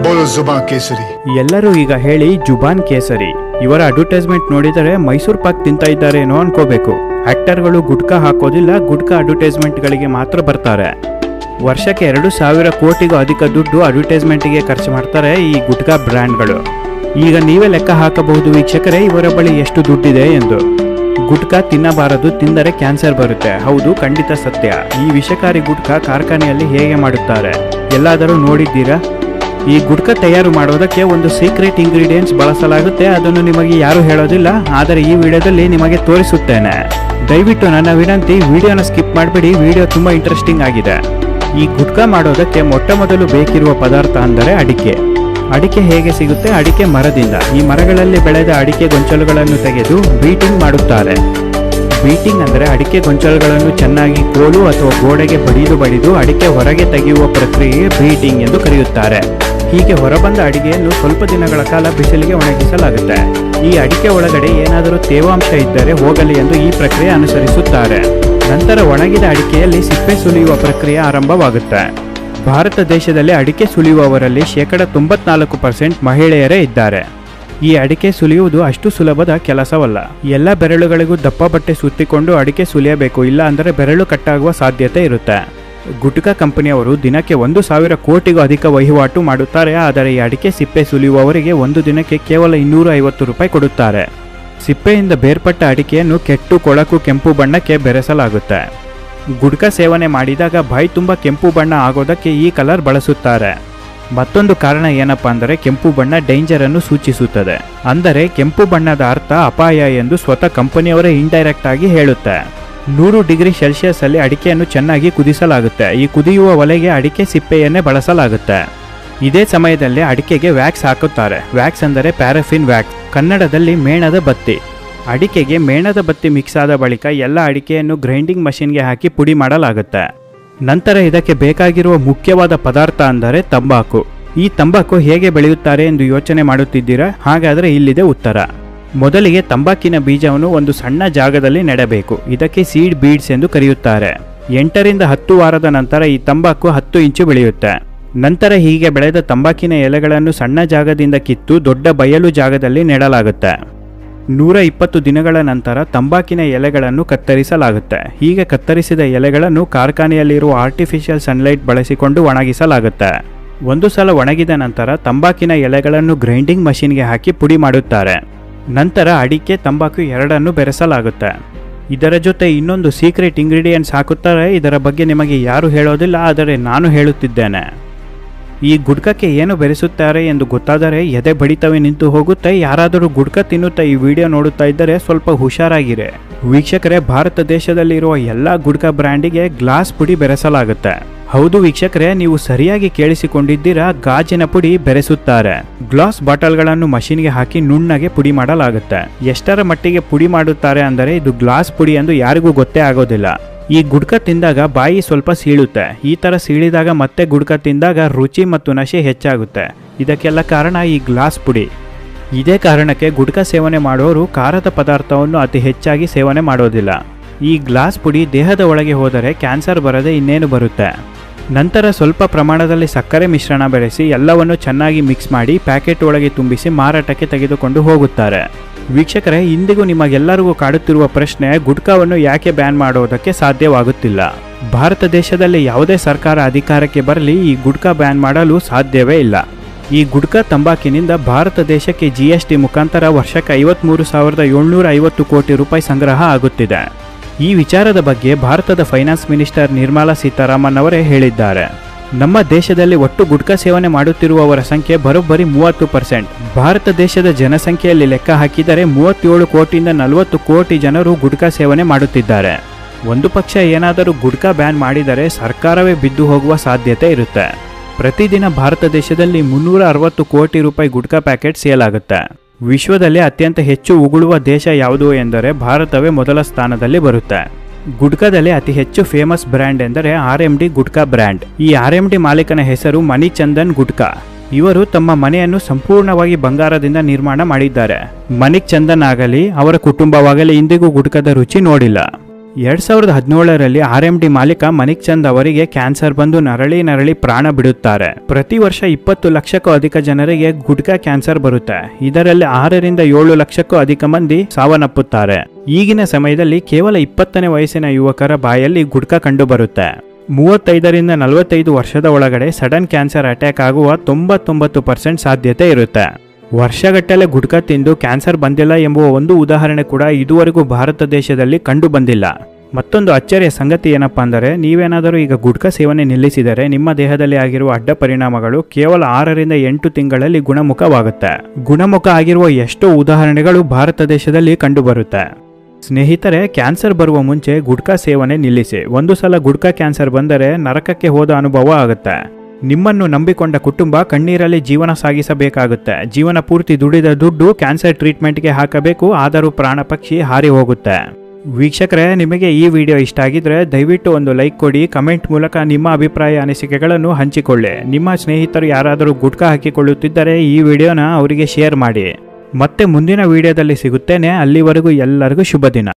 बोलो जुबान केसरी। ಎಲ್ಲರೂ ಈಗ ಹೇಳಿ ಜುಬಾನ್ ಕೇಸರಿ. ಇವರ ಅಡ್ವರ್ಟೈಸ್ಮೆಂಟ್ ನೋಡಿದರೆ ಮೈಸೂರು ಪಾಕ್ ತಿಂತ ಇದ್ದಾರೇನೋ ಅನ್ಕೋಬೇಕು. ಆಕ್ಟರ್ಗಳು ಗುಟ್ಕಾ ಹಾಕೋದಿಲ್ಲ, ಗುಟ್ಕಾ ಅಡ್ವರ್ಟೈಸ್ಮೆಂಟ್ಗಳಿಗೆ ಮಾತ್ರ ಬರ್ತಾರೆ. ವರ್ಷಕ್ಕೆ 2,000 ಕೋಟಿಗೂ ಅಧಿಕ ದುಡ್ಡು ಅಡ್ವರ್ಟೈಸ್ಮೆಂಟ್ಗೆ ಖರ್ಚು ಮಾಡ್ತಾರೆ ಈ ಗುಟ್ಕಾ ಬ್ರ್ಯಾಂಡ್ಗಳು. ಈಗ ನೀವೇ ಲೆಕ್ಕ ಹಾಕಬಹುದು ವೀಕ್ಷಕರೇ, ಇವರ ಬಳಿ ಎಷ್ಟು ದುಡ್ಡಿದೆ ಎಂದು. ಗುಟ್ಕಾ ತಿನ್ನಬಾರದು, ತಿಂದರೆ ಕ್ಯಾನ್ಸರ್ ಬರುತ್ತೆ. ಹೌದು, ಖಂಡಿತ ಸತ್ಯ. ಈ ವಿಷಕಾರಿ ಗುಟ್ಕಾ ಕಾರ್ಖಾನೆಯಲ್ಲಿ ಹೇಗೆ ಮಾಡುತ್ತಾರೆ ಎಲ್ಲಾದರೂ ನೋಡಿದ್ದೀರಾ? ಈ ಗುಟ್ಕಾ ತಯಾರು ಮಾಡೋದಕ್ಕೆ ಒಂದು ಸೀಕ್ರೆಟ್ ಇಂಗ್ರೀಡಿಯೆಂಟ್ಸ್ ಬಳಸಲಾಗುತ್ತೆ. ಅದನ್ನು ನಿಮಗೆ ಯಾರು ಹೇಳೋದಿಲ್ಲ, ಆದರೆ ಈ ವಿಡಿಯೋದಲ್ಲಿ ನಿಮಗೆ ತೋರಿಸುತ್ತೇನೆ. ದಯವಿಟ್ಟು ನನ್ನ ವಿನಂತಿ, ವಿಡಿಯೋನ ಸ್ಕಿಪ್ ಮಾಡಬೇಡಿ. ವಿಡಿಯೋ ತುಂಬಾ ಇಂಟ್ರೆಸ್ಟಿಂಗ್ ಆಗಿದೆ. ಈ ಗುಟ್ಕಾ ಮಾಡೋದಕ್ಕೆ ಮೊಟ್ಟಮೊದಲು ಬೇಕಿರುವ ಪದಾರ್ಥ ಅಂದರೆ ಅಡಿಕೆ. ಅಡಿಕೆ ಹೇಗೆ ಸಿಗುತ್ತೆ? ಅಡಿಕೆ ಮರದಿಂದ. ಈ ಮರಗಳಲ್ಲಿ ಬೆಳೆದ ಅಡಿಕೆ ಗೊಂಚಲುಗಳನ್ನು ತೆಗೆದು ಬೀಟಿಂಗ್ ಮಾಡುತ್ತಾರೆ. ಬೀಟಿಂಗ್ ಅಂದರೆ ಅಡಿಕೆ ಗೊಂಚಲುಗಳನ್ನು ಚೆನ್ನಾಗಿ ಕೋಲು ಅಥವಾ ಗೋಡೆಗೆ ಬಡಿದು ಅಡಿಕೆ ಹೊರಗೆ ತೆಗೆಯುವ ಪ್ರಕ್ರಿಯೆಗೆ ಬೀಟಿಂಗ್ ಎಂದು ಕರೆಯುತ್ತಾರೆ. ಹೀಗೆ ಹೊರಬಂದ ಅಡಿಗೆಯನ್ನು ಸ್ವಲ್ಪ ದಿನಗಳ ಕಾಲ ಬಿಸಿಲಿಗೆ ಒಣಗಿಸಲಾಗುತ್ತೆ. ಈ ಅಡಿಕೆ ಒಳಗಡೆ ಏನಾದರೂ ತೇವಾಂಶ ಇದ್ದರೆ ಹೋಗಲಿ ಎಂದು ಈ ಪ್ರಕ್ರಿಯೆ ಅನುಸರಿಸುತ್ತಾರೆ. ನಂತರ ಒಣಗಿದ ಅಡಿಕೆಯಲ್ಲಿ ಸಿಪ್ಪೆ ಸುಲಿಯುವ ಪ್ರಕ್ರಿಯೆ ಆರಂಭವಾಗುತ್ತೆ. ಭಾರತ ದೇಶದಲ್ಲಿ ಅಡಿಕೆ ಸುಲಿಯುವವರಲ್ಲಿ 94% ಮಹಿಳೆಯರೇ ಇದ್ದಾರೆ. ಈ ಅಡಿಕೆ ಸುಲಿಯುವುದು ಅಷ್ಟು ಸುಲಭದ ಕೆಲಸವಲ್ಲ. ಎಲ್ಲ ಬೆರಳುಗಳಿಗೂ ದಪ್ಪ ಬಟ್ಟೆ ಸುತ್ತಿಕೊಂಡು ಅಡಿಕೆ ಸುಲಿಯಬೇಕು, ಇಲ್ಲ ಅಂದರೆ ಬೆರಳು ಕಟ್ಟಾಗುವ ಸಾಧ್ಯತೆ ಇರುತ್ತೆ. ಗುಟ್ಕಾ ಕಂಪನಿಯವರು ದಿನಕ್ಕೆ 1,000 ಕೋಟಿಗೂ ಅಧಿಕ ವಹಿವಾಟು ಮಾಡುತ್ತಾರೆ. ಆದರೆ ಈ ಅಡಿಕೆ ಸಿಪ್ಪೆ ಸುಲಿಯುವವರಿಗೆ ಒಂದು ದಿನಕ್ಕೆ ಕೇವಲ 250 ರೂಪಾಯಿ ಕೊಡುತ್ತಾರೆ. ಸಿಪ್ಪೆಯಿಂದ ಬೇರ್ಪಟ್ಟ ಅಡಿಕೆಯನ್ನು ಕೆಟ್ಟು ಕೊಳಕು ಕೆಂಪು ಬಣ್ಣಕ್ಕೆ ಬೆರೆಸಲಾಗುತ್ತೆ. ಗುಟ್ಕಾ ಸೇವನೆ ಮಾಡಿದಾಗ ಬಾಯಿ ತುಂಬ ಕೆಂಪು ಬಣ್ಣ ಆಗೋದಕ್ಕೆ ಈ ಕಲರ್ ಬಳಸುತ್ತಾರೆ. ಮತ್ತೊಂದು ಕಾರಣ ಏನಪ್ಪ ಅಂದರೆ ಕೆಂಪು ಬಣ್ಣ ಡೇಂಜರ್ ಅನ್ನು ಸೂಚಿಸುತ್ತದೆ. ಅಂದರೆ ಕೆಂಪು ಬಣ್ಣದ ಅರ್ಥ ಅಪಾಯ ಎಂದು ಸ್ವತಃ ಕಂಪನಿಯವರೇ ಇಂಡೈರೆಕ್ಟ್ ಆಗಿ ಹೇಳುತ್ತೆ. 100 ಡಿಗ್ರಿ ಸೆಲ್ಸಿಯಸ್ ಅಲ್ಲಿ ಅಡಿಕೆಯನ್ನು ಚೆನ್ನಾಗಿ ಕುದಿಸಲಾಗುತ್ತೆ. ಈ ಕುದಿಯುವ ಒಲೆಗೆ ಅಡಿಕೆ ಸಿಪ್ಪೆಯನ್ನೇ ಬಳಸಲಾಗುತ್ತೆ. ಇದೇ ಸಮಯದಲ್ಲಿ ಅಡಿಕೆಗೆ ವ್ಯಾಕ್ಸ್ ಹಾಕುತ್ತಾರೆ. ವ್ಯಾಕ್ಸ್ ಅಂದರೆ ಪ್ಯಾರಾಫಿನ್ ವ್ಯಾಕ್ಸ್, ಕನ್ನಡದಲ್ಲಿ ಮೇಣದ ಬತ್ತಿ. ಅಡಿಕೆಗೆ ಮೇಣದ ಬತ್ತಿ ಮಿಕ್ಸ್ ಆದ ಬಳಿಕ ಎಲ್ಲ ಅಡಿಕೆಯನ್ನು ಗ್ರೈಂಡಿಂಗ್ ಮಷಿನ್ಗೆ ಹಾಕಿ ಪುಡಿ ಮಾಡಲಾಗುತ್ತೆ. ನಂತರ ಇದಕ್ಕೆ ಬೇಕಾಗಿರುವ ಮುಖ್ಯವಾದ ಪದಾರ್ಥ ಅಂದರೆ ತಂಬಾಕು. ಈ ತಂಬಾಕು ಹೇಗೆ ಬೆಳೆಯುತ್ತಾರೆ ಎಂದು ಯೋಚನೆ ಮಾಡುತ್ತಿದ್ದೀರಾ? ಹಾಗಾದರೆ ಇಲ್ಲಿದೆ ಉತ್ತರ. ಮೊದಲಿಗೆ ತಂಬಾಕಿನ ಬೀಜವನ್ನು ಒಂದು ಸಣ್ಣ ಜಾಗದಲ್ಲಿ ನೆಡಬೇಕು. ಇದಕ್ಕೆ ಸೀಡ್ ಬೀಡ್ಸ್ ಎಂದು ಕರೆಯುತ್ತಾರೆ. 8ರಿಂದ 10 ವಾರದ ನಂತರ ಈ ತಂಬಾಕು 10 ಇಂಚು ಬೆಳೆಯುತ್ತೆ. ನಂತರ ಹೀಗೆ ಬೆಳೆದ ತಂಬಾಕಿನ ಎಲೆಗಳನ್ನು ಸಣ್ಣ ಜಾಗದಿಂದ ಕಿತ್ತು ದೊಡ್ಡ ಬಯಲು ಜಾಗದಲ್ಲಿ ನೆಡಲಾಗುತ್ತೆ. 120 ದಿನಗಳ ನಂತರ ತಂಬಾಕಿನ ಎಲೆಗಳನ್ನು ಕತ್ತರಿಸಲಾಗುತ್ತೆ. ಹೀಗೆ ಕತ್ತರಿಸಿದ ಎಲೆಗಳನ್ನು ಕಾರ್ಖಾನೆಯಲ್ಲಿರುವ ಆರ್ಟಿಫಿಷಿಯಲ್ ಸನ್ಲೈಟ್ ಬಳಸಿಕೊಂಡು ಒಣಗಿಸಲಾಗುತ್ತೆ. ಒಂದು ಸಲ ಒಣಗಿದ ನಂತರ ತಂಬಾಕಿನ ಎಲೆಗಳನ್ನು ಗ್ರೈಂಡಿಂಗ್ ಮಷಿನ್ಗೆ ಹಾಕಿ ಪುಡಿ ಮಾಡುತ್ತಾರೆ. ನಂತರ ಅಡಿಕೆ, ತಂಬಾಕು ಎರಡನ್ನು ಬೆರೆಸಲಾಗುತ್ತೆ. ಇದರ ಜೊತೆ ಇನ್ನೊಂದು ಸೀಕ್ರೆಟ್ ಇಂಗ್ರೀಡಿಯೆಂಟ್ಸ್ ಹಾಕುತ್ತಾರೆ. ಇದರ ಬಗ್ಗೆ ನಿಮಗೆ ಯಾರು ಹೇಳೋದಿಲ್ಲ, ಆದರೆ ನಾನು ಹೇಳುತ್ತಿದ್ದೇನೆ. ಈ ಗುಟ್ಕಕ್ಕೆ ಏನು ಬೆರೆಸುತ್ತಾರೆ ಎಂದು ಗೊತ್ತಾದರೆ ಎದೆ ಬಡಿತವೇ ನಿಂತು ಹೋಗುತ್ತೆ. ಯಾರಾದರೂ ಗುಟ್ಕಾ ತಿನ್ನುತ್ತಾ ಈ ವಿಡಿಯೋ ನೋಡುತ್ತಾ ಇದ್ದರೆ ಸ್ವಲ್ಪ ಹುಷಾರಾಗಿರೆ ವೀಕ್ಷಕರೇ. ಭಾರತ ದೇಶದಲ್ಲಿರುವ ಎಲ್ಲ ಗುಟ್ಕಾ ಬ್ರ್ಯಾಂಡಿಗೆ ಗ್ಲಾಸ್ ಪುಡಿ ಬೆರೆಸಲಾಗುತ್ತೆ. ಹೌದು ವೀಕ್ಷಕರೇ, ನೀವು ಸರಿಯಾಗಿ ಕೇಳಿಸಿಕೊಂಡಿದ್ದೀರಾ, ಗಾಜಿನ ಪುಡಿ ಬೆರೆಸುತ್ತಾರೆ. ಗ್ಲಾಸ್ ಬಾಟಲ್ಗಳನ್ನು ಮಷಿನ್ಗೆ ಹಾಕಿ ನುಣ್ಣಗೆ ಪುಡಿ ಮಾಡಲಾಗುತ್ತೆ. ಎಷ್ಟರ ಮಟ್ಟಿಗೆ ಪುಡಿ ಮಾಡುತ್ತಾರೆ ಅಂದರೆ ಇದು ಗ್ಲಾಸ್ ಪುಡಿ ಎಂದು ಯಾರಿಗೂ ಗೊತ್ತೇ ಆಗೋದಿಲ್ಲ. ಈ ಗುಟ್ಕಾ ತಿಂದಾಗ ಬಾಯಿ ಸ್ವಲ್ಪ ಸೀಳುತ್ತೆ. ಈ ತರ ಸೀಳಿದಾಗ ಮತ್ತೆ ಗುಟ್ಕಾ ತಿಂದಾಗ ರುಚಿ ಮತ್ತು ನಶೆ ಹೆಚ್ಚಾಗುತ್ತೆ. ಇದಕ್ಕೆಲ್ಲ ಕಾರಣ ಈ ಗ್ಲಾಸ್ ಪುಡಿ. ಇದೇ ಕಾರಣಕ್ಕೆ ಗುಟ್ಕಾ ಸೇವನೆ ಮಾಡೋರು ಖಾರದ ಪದಾರ್ಥವನ್ನು ಅತಿ ಹೆಚ್ಚಾಗಿ ಸೇವನೆ ಮಾಡೋದಿಲ್ಲ. ಈ ಗ್ಲಾಸ್ ಪುಡಿ ದೇಹದ ಒಳಗೆ ಹೋದರೆ ಕ್ಯಾನ್ಸರ್ ಬರದೆ ಇನ್ನೇನು ಬರುತ್ತೆ. ನಂತರ ಸ್ವಲ್ಪ ಪ್ರಮಾಣದಲ್ಲಿ ಸಕ್ಕರೆ ಮಿಶ್ರಣ ಬೆರೆಸಿ ಎಲ್ಲವನ್ನು ಚೆನ್ನಾಗಿ ಮಿಕ್ಸ್ ಮಾಡಿ ಪ್ಯಾಕೆಟ್ ಒಳಗೆ ತುಂಬಿಸಿ ಮಾರಾಟಕ್ಕೆ ತೆಗೆದುಕೊಂಡು ಹೋಗುತ್ತಾರೆ. ವೀಕ್ಷಕರೇ, ಇಂದಿಗೂ ನಿಮಗೆಲ್ಲರಿಗೂ ಕಾಡುತ್ತಿರುವ ಪ್ರಶ್ನೆ, ಗುಟ್ಕಾವನ್ನು ಯಾಕೆ ಬ್ಯಾನ್ ಮಾಡೋದಕ್ಕೆ ಸಾಧ್ಯವಾಗುತ್ತಿಲ್ಲ? ಭಾರತ ದೇಶದಲ್ಲಿ ಯಾವುದೇ ಸರ್ಕಾರ ಅಧಿಕಾರಕ್ಕೆ ಬರಲಿ, ಈ ಗುಟ್ಕಾ ಬ್ಯಾನ್ ಮಾಡಲು ಸಾಧ್ಯವೇ ಇಲ್ಲ. ಈ ಗುಟ್ಕಾ ತಂಬಾಕಿನಿಂದ ಭಾರತ ದೇಶಕ್ಕೆ GST ಮುಖಾಂತರ ವರ್ಷಕ್ಕೆ 53,750 ಕೋಟಿ ರೂಪಾಯಿ ಸಂಗ್ರಹ ಆಗುತ್ತಿದೆ. ಈ ವಿಚಾರದ ಬಗ್ಗೆ ಭಾರತದ ಫೈನಾನ್ಸ್ ಮಿನಿಸ್ಟರ್ ನಿರ್ಮಲಾ ಸೀತಾರಾಮನ್ ಅವರೇ ಹೇಳಿದ್ದಾರೆ. ನಮ್ಮ ದೇಶದಲ್ಲಿ ಒಟ್ಟು ಗುಟ್ಕಾ ಸೇವನೆ ಮಾಡುತ್ತಿರುವವರ ಸಂಖ್ಯೆ ಬರೋಬ್ಬರಿ 30%. ಭಾರತ ದೇಶದ ಜನಸಂಖ್ಯೆಯಲ್ಲಿ ಲೆಕ್ಕ ಹಾಕಿದರೆ 37 ಕೋಟಿಯಿಂದ 40 ಕೋಟಿ ಜನರು ಗುಟ್ಕಾ ಸೇವನೆ ಮಾಡುತ್ತಿದ್ದಾರೆ. ಒಂದು ಪಕ್ಷ ಏನಾದರೂ ಗುಟ್ಕಾ ಬ್ಯಾನ್ ಮಾಡಿದರೆ ಸರ್ಕಾರವೇ ಬಿದ್ದು ಹೋಗುವ ಸಾಧ್ಯತೆ ಇರುತ್ತೆ. ಪ್ರತಿದಿನ ಭಾರತ ದೇಶದಲ್ಲಿ 360 ಕೋಟಿ ರೂಪಾಯಿ ಗುಟ್ಕಾ ಪ್ಯಾಕೆಟ್ ಸೇಲ್ ಆಗುತ್ತೆ. ವಿಶ್ವದಲ್ಲಿ ಅತ್ಯಂತ ಹೆಚ್ಚು ಉಗುಳುವ ದೇಶ ಯಾವುದು ಎಂದರೆ ಭಾರತವೇ ಮೊದಲ ಸ್ಥಾನದಲ್ಲಿ ಬರುತ್ತೆ. ಗುಟ್ಕಾದಲ್ಲಿ ಅತಿ ಹೆಚ್ಚು ಫೇಮಸ್ ಬ್ರ್ಯಾಂಡ್ ಎಂದರೆ RMD ಗುಟ್ಕಾ ಬ್ರ್ಯಾಂಡ್. ಈ RMD ಮಾಲೀಕನ ಹೆಸರು ಮಣಿಚಂದನ್ ಗುಟ್ಕಾ. ಇವರು ತಮ್ಮ ಮನೆಯನ್ನು ಸಂಪೂರ್ಣವಾಗಿ ಬಂಗಾರದಿಂದ ನಿರ್ಮಾಣ ಮಾಡಿದ್ದಾರೆ. ಮಣಿಕ್ ಚಂದನ್ ಆಗಲಿ ಅವರ ಕುಟುಂಬವಾಗಲಿ ಇಂದಿಗೂ ಗುಟ್ಕಾದ ರುಚಿ ನೋಡಿಲ್ಲ. 2017ರಲ್ಲಿ RMD ಮಾಲೀಕ ಮನಿಕ್ ಚಂದ್ ಅವರಿಗೆ ಕ್ಯಾನ್ಸರ್ ಬಂದು ನರಳಿ ಪ್ರಾಣ ಬಿಡುತ್ತಾರೆ. ಪ್ರತಿ ವರ್ಷ 20 ಲಕ್ಷಕ್ಕೂ ಅಧಿಕ ಜನರಿಗೆ ಗುಟ್ಕಾ ಕ್ಯಾನ್ಸರ್ ಬರುತ್ತೆ. ಇದರಲ್ಲಿ 6 ರಿಂದ 7 ಲಕ್ಷಕ್ಕೂ ಅಧಿಕ ಮಂದಿ ಸಾವನ್ನಪ್ಪುತ್ತಾರೆ. ಈಗಿನ ಸಮಯದಲ್ಲಿ ಕೇವಲ 20ನೇ ವಯಸ್ಸಿನ ಯುವಕರ ಬಾಯಲ್ಲಿ ಗುಟ್ಕಾ ಕಂಡು ಬರುತ್ತೆ. 35 ರಿಂದ 45 ವರ್ಷದ ಒಳಗಡೆ ಸಡನ್ ಕ್ಯಾನ್ಸರ್ ಅಟ್ಯಾಕ್ ಆಗುವ 99% ಸಾಧ್ಯತೆ ಇರುತ್ತೆ. ವರ್ಷಗಟ್ಟಲೆ ಗುಟ್ಕಾ ತಿಂದು ಕ್ಯಾನ್ಸರ್ ಬಂದಿಲ್ಲ ಎಂಬುವ ಒಂದು ಉದಾಹರಣೆ ಕೂಡ ಇದುವರೆಗೂ ಭಾರತ ದೇಶದಲ್ಲಿ ಕಂಡು ಬಂದಿಲ್ಲ. ಮತ್ತೊಂದು ಅಚ್ಚರಿಯ ಸಂಗತಿ ಏನಪ್ಪಾ ಅಂದರೆ, ನೀವೇನಾದರೂ ಈಗ ಗುಟ್ಕಾ ಸೇವನೆ ನಿಲ್ಲಿಸಿದರೆ ನಿಮ್ಮ ದೇಹದಲ್ಲಿ ಆಗಿರುವ ಅಡ್ಡ ಪರಿಣಾಮಗಳು ಕೇವಲ 6 ರಿಂದ 8 ತಿಂಗಳಲ್ಲಿ ಗುಣಮುಖವಾಗುತ್ತೆ. ಗುಣಮುಖ ಆಗಿರುವ ಎಷ್ಟೋ ಉದಾಹರಣೆಗಳು ಭಾರತ ದೇಶದಲ್ಲಿ ಕಂಡುಬರುತ್ತೆ. ಸ್ನೇಹಿತರೆ, ಕ್ಯಾನ್ಸರ್ ಬರುವ ಮುಂಚೆ ಗುಟ್ಕಾ ಸೇವನೆ ನಿಲ್ಲಿಸಿ. ಒಂದು ಸಲ ಗುಟ್ಕಾ ಕ್ಯಾನ್ಸರ್ ಬಂದರೆ ನರಕಕ್ಕೆ ಹೋದ ಅನುಭವ ಆಗುತ್ತೆ. ನಿಮ್ಮನ್ನು ನಂಬಿಕೊಂಡ ಕುಟುಂಬ ಕಣ್ಣೀರಲ್ಲಿ ಜೀವನ ಸಾಗಿಸಬೇಕಾಗುತ್ತೆ. ಜೀವನ ಪೂರ್ತಿ ದುಡಿದ ದುಡ್ಡು ಕ್ಯಾನ್ಸರ್ ಟ್ರೀಟ್ಮೆಂಟ್ಗೆ ಹಾಕಬೇಕು, ಆದರೂ ಪ್ರಾಣ ಪಕ್ಷಿ ಹಾರಿ ಹೋಗುತ್ತೆ. ವೀಕ್ಷಕರೇ, ನಿಮಗೆ ಈ ವಿಡಿಯೋ ಇಷ್ಟ ಆಗಿದ್ರೆ ದಯವಿಟ್ಟು ಒಂದು ಲೈಕ್ ಕೊಡಿ. ಕಮೆಂಟ್ ಮೂಲಕ ನಿಮ್ಮ ಅಭಿಪ್ರಾಯ ಅನಿಸಿಕೆಗಳನ್ನು ಹಂಚಿಕೊಳ್ಳಿ. ನಿಮ್ಮ ಸ್ನೇಹಿತರು ಯಾರಾದರೂ ಗುಟ್ಕಾ ಹಾಕಿಕೊಳ್ಳುತ್ತಿದ್ದರೆ ಈ ವಿಡಿಯೋನ ಅವರಿಗೆ ಶೇರ್ ಮಾಡಿ. ಮತ್ತೆ ಮುಂದಿನ ವಿಡಿಯೋದಲ್ಲಿ ಸಿಗುತ್ತೇನೆ. ಅಲ್ಲಿವರೆಗೂ ಎಲ್ಲರಿಗೂ ಶುಭ ದಿನ.